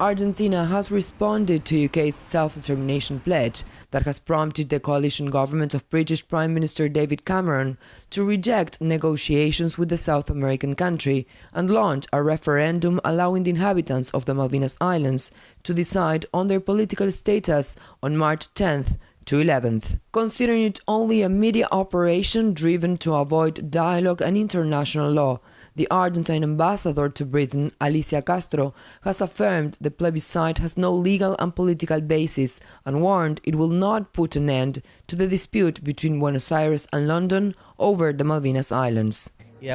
Argentina has responded to UK's self-determination pledge that has prompted the coalition government of British Prime Minister David Cameron to reject negotiations with the South American country and launch a referendum allowing the inhabitants of the Malvinas Islands to decide on their political status on March 10th to 11th. Considering it only a media operation driven to avoid dialogue and international law, the Argentine ambassador to Britain, Alicia Castro, has affirmed the plebiscite has no legal and political basis and warned it will not put an end to the dispute between Buenos Aires and London over the Malvinas Islands. In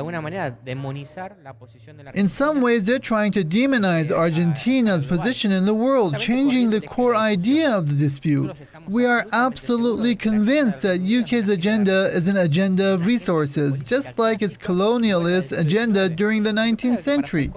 some ways, they're trying to demonize Argentina's position in the world, changing the core idea of the dispute. We are absolutely convinced that UK's agenda is an agenda of resources, just like its colonialist agenda during the 19th century.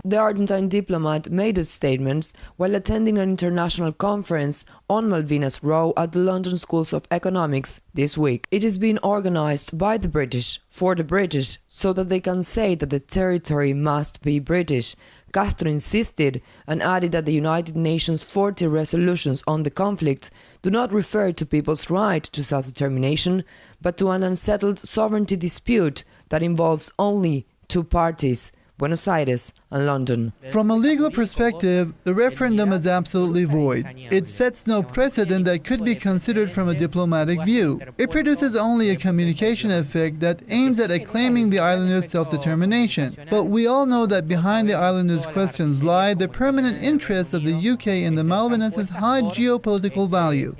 The Argentine diplomat made his statements while attending an international conference on Malvinas Row at the London Schools of Economics this week. It is being organized by the British, for the British, so that they can say that the territory must be British. Castro insisted and added that the United Nations 40 resolutions on the conflict do not refer to people's right to self-determination, but to an unsettled sovereignty dispute that involves only two parties, Buenos Aires and London. From a legal perspective, the referendum is absolutely void. It sets no precedent that could be considered from a diplomatic view. It produces only a communication effect that aims at acclaiming the islanders' self-determination. But we all know that behind the islanders' questions lie the permanent interests of the UK in the Malvinas' high geopolitical value.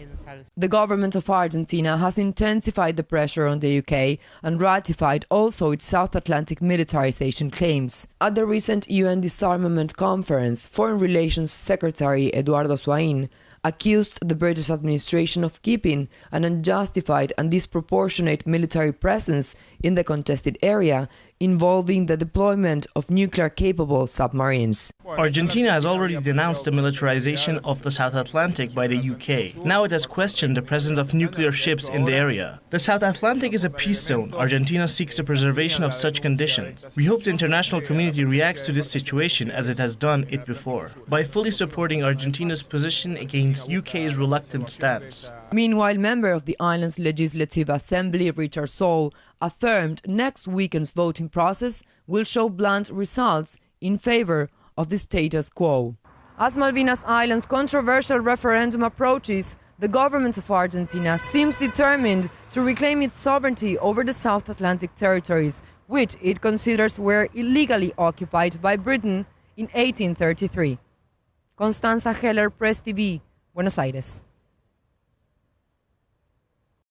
The government of Argentina has intensified the pressure on the UK and ratified also its South Atlantic militarization claims. At the recent UN Disarmament Conference, Foreign Relations Secretary Eduardo Swain accused the British administration of keeping an unjustified and disproportionate military presence in the contested area, involving the deployment of nuclear-capable submarines. Argentina has already denounced the militarization of the South Atlantic by the UK. Now it has questioned the presence of nuclear ships in the area. The South Atlantic is a peace zone. Argentina seeks the preservation of such conditions. We hope the international community reacts to this situation as it has done it before, by fully supporting Argentina's position against UK's reluctant stance. Meanwhile, member of the island's Legislative Assembly, Richard Soule, affirmed next weekend's voting process will show blunt results in favor of the status quo. As Malvinas Islands' controversial referendum approaches, the government of Argentina seems determined to reclaim its sovereignty over the South Atlantic territories, which it considers were illegally occupied by Britain in 1833. Constanza Heller, Press TV, Buenos Aires.